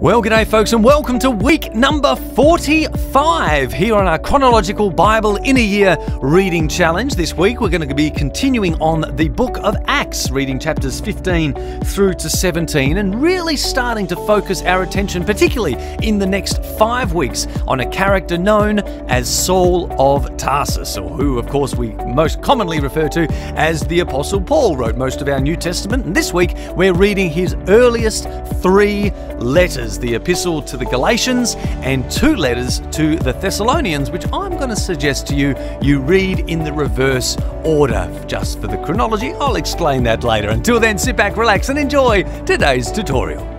Well, g'day folks, and welcome to week number 45 here on our Chronological Bible-in-a-Year reading challenge. This week we're going to be continuing on the book of Acts, reading chapters 15 through to 17, and really starting to focus our attention, particularly in the next 5 weeks, on a character known as Saul of Tarsus, or who, of course, we most commonly refer to as the Apostle Paul. Wrote most of our New Testament, and this week we're reading his earliest 3 letters. The epistle to the Galatians and 2 letters to the Thessalonians, which I'm going to suggest to you read in the reverse order. Just for the chronology, I'll explain that later. Until then, sit back, relax, and enjoy today's tutorial.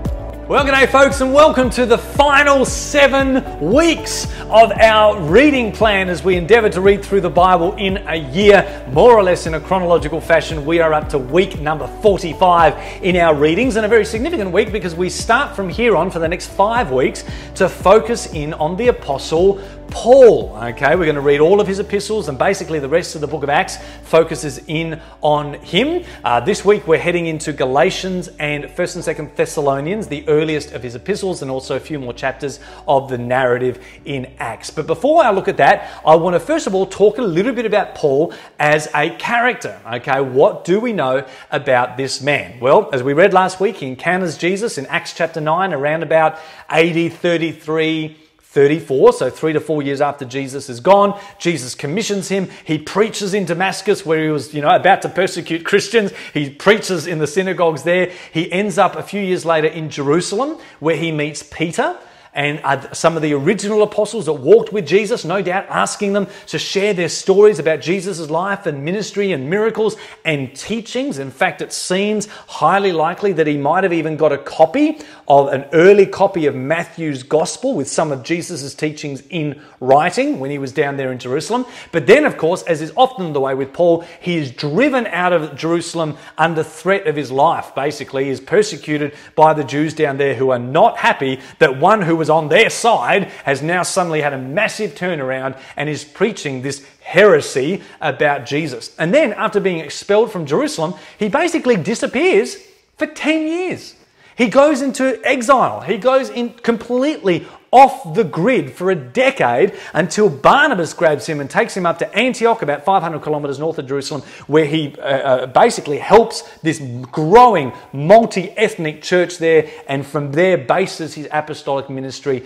Well, g'day folks, and welcome to the final 7 weeks of our reading plan as we endeavour to read through the Bible in a year, more or less in a chronological fashion. We are up to week number 45 in our readings, and a very significant week because we start from here on for the next 5 weeks to focus in on the Apostle Paul. Okay, we're going to read all of his epistles, and basically the rest of the book of Acts focuses in on him. This week we're heading into Galatians and 1st and 2nd Thessalonians, the earliest of his epistles, and also a few more chapters of the narrative in Acts. But before I look at that, I want to first of all talk a little bit about Paul as a character. Okay, what do we know about this man? Well, as we read last week, he encounters Jesus in Acts chapter 9 around about AD 34, so 3 to 4 years after Jesus is gone. Jesus commissions him. He preaches in Damascus where he was, about to persecute Christians. He preaches in the synagogues there. He ends up a few years later in Jerusalem where he meets Peter and some of the original apostles that walked with Jesus, no doubt asking them to share their stories about Jesus' life and ministry and miracles and teachings. In fact, it seems highly likely that he might have even got an early copy of Matthew's Gospel with some of Jesus' teachings in writing when he was down there in Jerusalem. But then, of course, as is often the way with Paul, he is driven out of Jerusalem under threat of his life. Basically, he is persecuted by the Jews down there who are not happy that one who was on their side has now suddenly had a massive turnaround and is preaching this heresy about Jesus. And then after being expelled from Jerusalem, he basically disappears for 10 years. He goes into exile. He goes in completely off the grid for a decade until Barnabas grabs him and takes him up to Antioch, about 500 kilometers north of Jerusalem, where he basically helps this growing multi-ethnic church there, and from there bases his apostolic ministry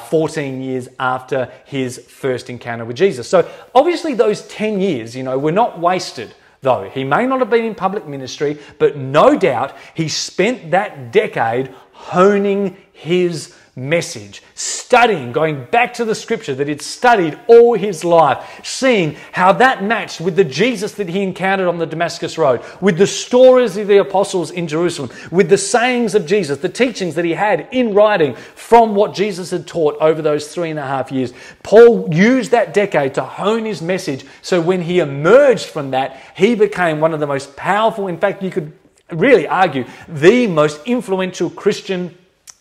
14 years after his first encounter with Jesus. So obviously those 10 years, were not wasted. Though he may not have been in public ministry, but no doubt he spent that decade honing his message, studying, going back to the scripture that he'd studied all his life, seeing how that matched with the Jesus that he encountered on the Damascus Road, with the stories of the apostles in Jerusalem, with the sayings of Jesus, the teachings that he had in writing from what Jesus had taught over those 3.5 years. Paul used that decade to hone his message, so when he emerged from that, he became one of the most powerful, in fact, you could really argue, the most influential Christian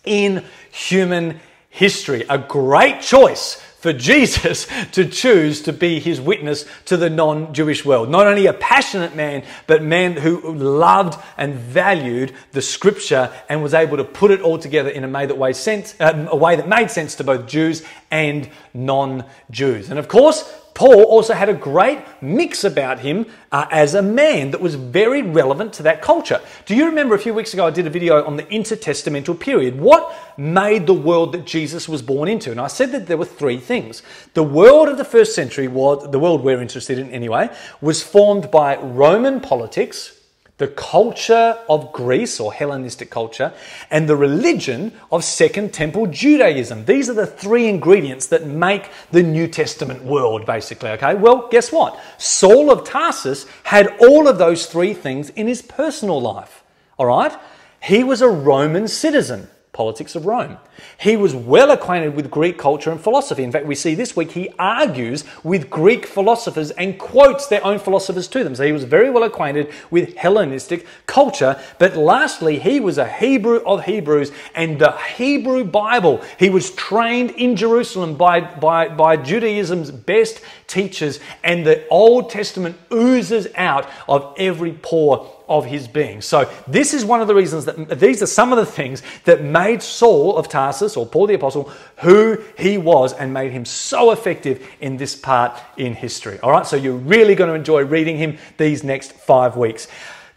in human history. A great choice for Jesus to choose to be his witness to the non-Jewish world. Not only a passionate man, but a man who loved and valued the scripture and was able to put it all together in a way that made sense to both Jews and non-Jews. And of course, Paul also had a great mix about him as a man that was very relevant to that culture. Do you remember a few weeks ago I did a video on the intertestamental period? What made the world that Jesus was born into? And I said that there were 3 things. The world of the first century, the world we're interested in anyway, was formed by Roman politics, the culture of Greece, or Hellenistic culture, and the religion of Second Temple Judaism. These are the 3 ingredients that make the New Testament world, basically, okay? Well, guess what? Saul of Tarsus had all of those 3 things in his personal life, all right? He was a Roman citizen. Politics of Rome. He was well acquainted with Greek culture and philosophy. In fact, we see this week he argues with Greek philosophers and quotes their own philosophers to them. So he was very well acquainted with Hellenistic culture. But lastly, he was a Hebrew of Hebrews, and the Hebrew Bible, he was trained in Jerusalem by Judaism's best teachers, and the Old Testament oozes out of every pore of his being. So this is one of the reasons that these are some of the things that made Saul of Tarsus, or Paul the Apostle, who he was and made him so effective in this part in history. All right, so you're really going to enjoy reading him these next 5 weeks.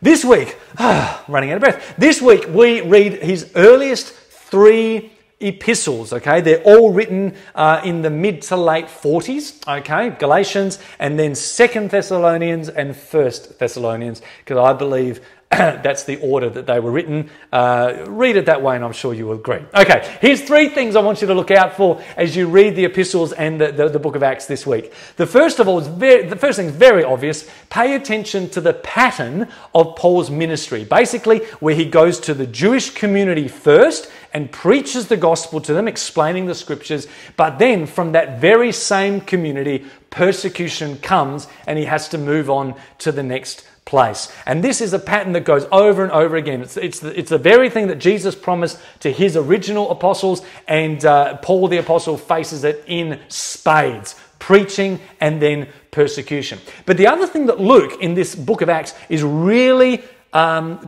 This week, running out of breath, this week we read his earliest 3 epistles, okay? They're all written in the mid to late 40s, okay? Galatians, and then 2nd Thessalonians and 1st Thessalonians, because I believe that's the order that they were written. Read it that way and I'm sure you will agree. Okay, here's 3 things I want you to look out for as you read the epistles and the book of Acts this week. The first of all, the first thing is very obvious. Pay attention to the pattern of Paul's ministry. Basically, where he goes to the Jewish community first and preaches the gospel to them, explaining the scriptures. But then from that very same community, persecution comes and he has to move on to the next place. And this is a pattern that goes over and over again. It's the very thing that Jesus promised to his original apostles, and Paul the apostle faces it in spades. Preaching and then persecution. But the other thing that Luke in this book of Acts is really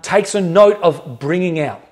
takes a note of bringing out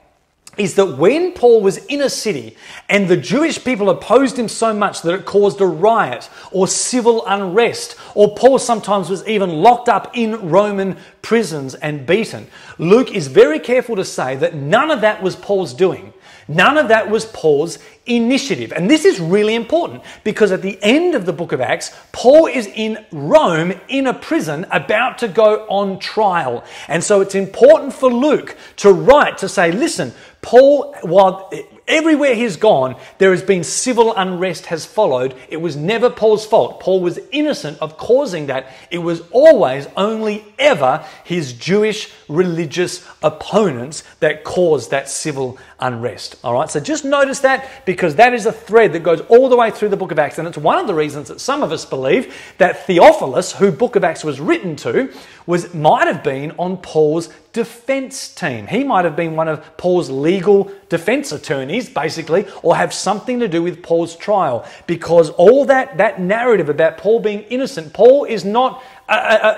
is that when Paul was in a city and the Jewish people opposed him so much that it caused a riot or civil unrest, or Paul sometimes was even locked up in Roman prisons and beaten, Luke is very careful to say that none of that was Paul's doing. None of that was Paul's initiative. And this is really important because at the end of the book of Acts, Paul is in Rome in a prison about to go on trial. And so it's important for Luke to write to say, listen, Paul, while everywhere he's gone, there has been civil unrest has followed. It was never Paul's fault. Paul was innocent of causing that. It was always, only ever, his Jewish religious opponents that caused that civil unrest. All right, so just notice that, because that is a thread that goes all the way through the book of Acts. And it's one of the reasons that some of us believe that Theophilus, who book of Acts was written to, might have been on Paul's defense team. He might have been one of Paul's legal defense attorneys, basically, or have something to do with Paul's trial, because all that narrative about Paul being innocent, Paul is not,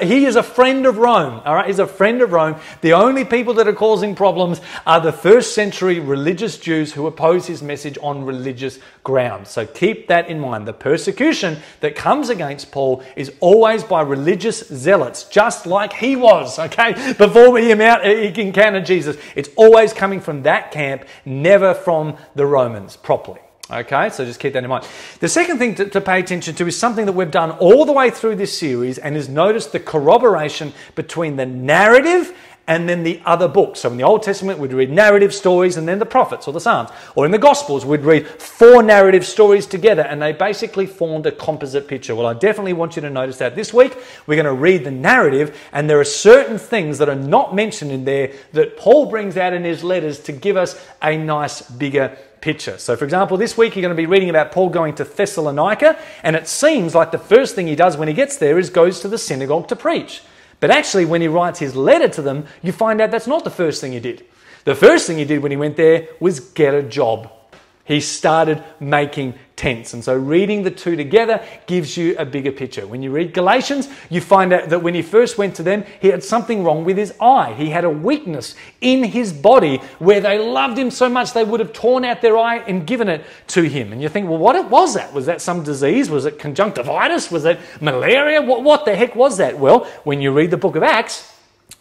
he is a friend of Rome, all right? He's a friend of Rome. The only people that are causing problems are the first century religious Jews who oppose his message on religious grounds. So keep that in mind. The persecution that comes against Paul is always by religious zealots, just like he was, okay? Before he encountered Jesus. It's always coming from that camp, never from the Romans properly. Okay, so just keep that in mind. The second thing to pay attention to is something that we've done all the way through this series, and is notice the corroboration between the narrative and then the other books. So in the Old Testament, we'd read narrative stories and then the prophets or the Psalms. Or in the Gospels, we'd read 4 narrative stories together, and they basically formed a composite picture. Well, I definitely want you to notice that. This week, we're going to read the narrative, and there are certain things that are not mentioned in there that Paul brings out in his letters to give us a nice, bigger picture. So for example, this week you're going to be reading about Paul going to Thessalonica, and it seems like the first thing he does when he gets there is goes to the synagogue to preach. But actually, when he writes his letter to them, you find out that's not the first thing he did. The first thing he did when he went there was get a job. He started making tents. And so reading the two together gives you a bigger picture. When you read Galatians, you find out that when he first went to them, he had something wrong with his eye. He had a weakness in his body where they loved him so much they would have torn out their eye and given it to him. And you think, well, what was that? Was that some disease? Was it conjunctivitis? Was it malaria? What the heck was that? Well, when you read the book of Acts,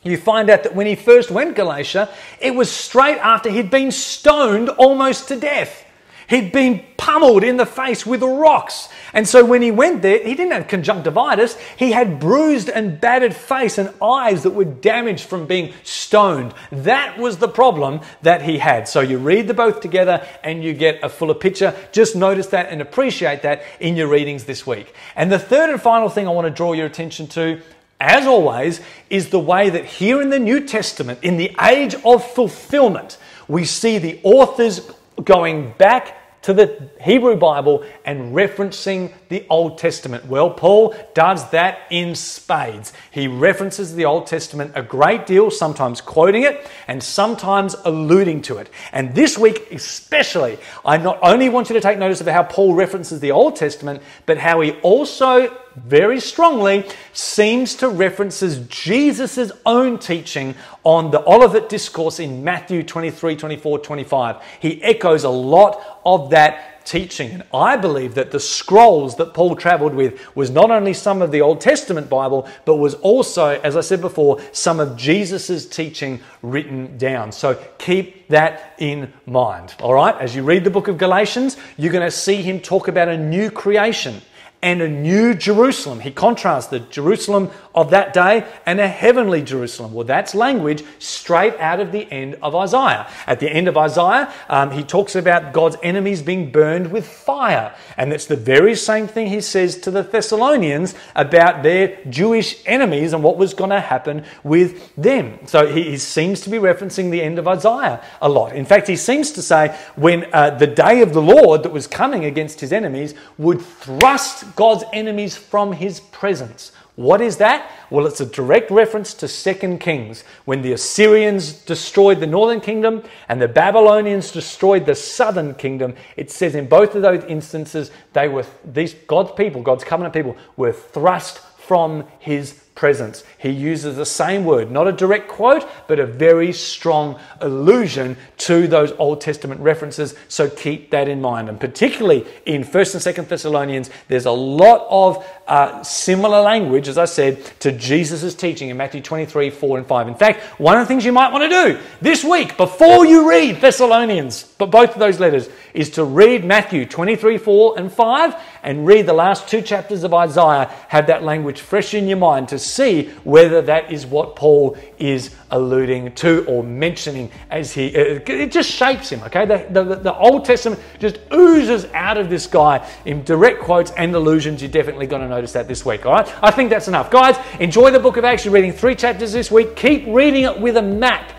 you find out that when he first went to Galatia, it was straight after he'd been stoned almost to death. He'd been pummeled in the face with rocks. And so when he went there, he didn't have conjunctivitis. He had bruised and battered face and eyes that were damaged from being stoned. That was the problem that he had. So you read the both together and you get a fuller picture. Just notice that and appreciate that in your readings this week. And the third and final thing I want to draw your attention to, as always, is the way that here in the New Testament, in the age of fulfillment, we see the authors going back to the Hebrew Bible and referencing the Old Testament. Well, Paul does that in spades. He references the Old Testament a great deal, sometimes quoting it and sometimes alluding to it. And this week especially, I not only want you to take notice of how Paul references the Old Testament, but how he also very strongly seems to references Jesus' own teaching on the Olivet Discourse in Matthew 23, 24, 25. He echoes a lot of that teaching. And I believe that the scrolls that Paul traveled with was not only some of the Old Testament Bible, but was also, as I said before, some of Jesus's teaching written down. So keep that in mind. All right, as you read the book of Galatians, you're going to see him talk about a new creation and a new Jerusalem. He contrasts the Jerusalem of that day and a heavenly Jerusalem. Well, that's language straight out of the end of Isaiah. At the end of Isaiah, he talks about God's enemies being burned with fire. And that's the very same thing he says to the Thessalonians about their Jewish enemies and what was going to happen with them. So he seems to be referencing the end of Isaiah a lot. In fact, he seems to say when the day of the Lord that was coming against his enemies would thrust God's enemies from his presence. What is that? Well, it's a direct reference to 2 Kings, when the Assyrians destroyed the northern kingdom and the Babylonians destroyed the southern kingdom. It says in both of those instances, God's people, God's covenant people, were thrust from his presence. He uses the same word, not a direct quote, but a very strong allusion to those Old Testament references. So keep that in mind. And particularly in 1st and 2nd Thessalonians, there's a lot of similar language, as I said, to Jesus' teaching in Matthew 23, 4 and 5. In fact, one of the things you might want to do this week, before you read Thessalonians, but both of those letters, is to read Matthew 23, 4 and 5 and read the last 2 chapters of Isaiah. Have that language fresh in your mind to see whether that is what Paul is alluding to or mentioning as it just shapes him, okay? The Old Testament just oozes out of this guy in direct quotes and allusions. You're definitely going to notice that this week, all right? I think that's enough. Guys, enjoy the book of Acts. You're reading 3 chapters this week. Keep reading it with a map.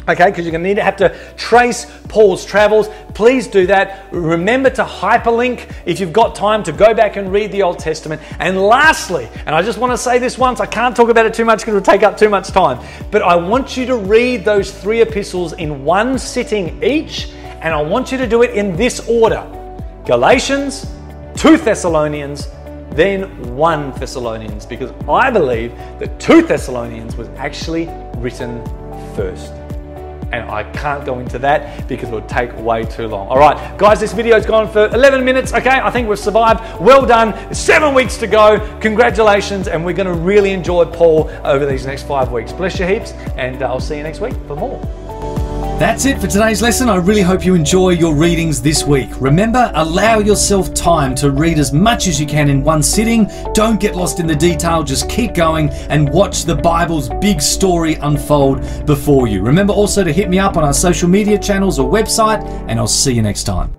Okay, because you're going to have to trace Paul's travels. Please do that. Remember to hyperlink if you've got time to go back and read the Old Testament. And lastly, and I just want to say this once, I can't talk about it too much because it'll take up too much time, but I want you to read those 3 epistles in one sitting each, and I want you to do it in this order: Galatians, 2 Thessalonians, then 1 Thessalonians, because I believe that 2 Thessalonians was actually written first. And I can't go into that because it would take way too long. All right, guys, this video's gone for 11 minutes, okay? I think we've survived. Well done. 7 weeks to go. Congratulations, and we're going to really enjoy Paul over these next 5 weeks. Bless you heaps, and I'll see you next week for more. That's it for today's lesson. I really hope you enjoy your readings this week. Remember, allow yourself time to read as much as you can in one sitting. Don't get lost in the detail. Just keep going and watch the Bible's big story unfold before you. Remember also to hit me up on our social media channels or website, and I'll see you next time.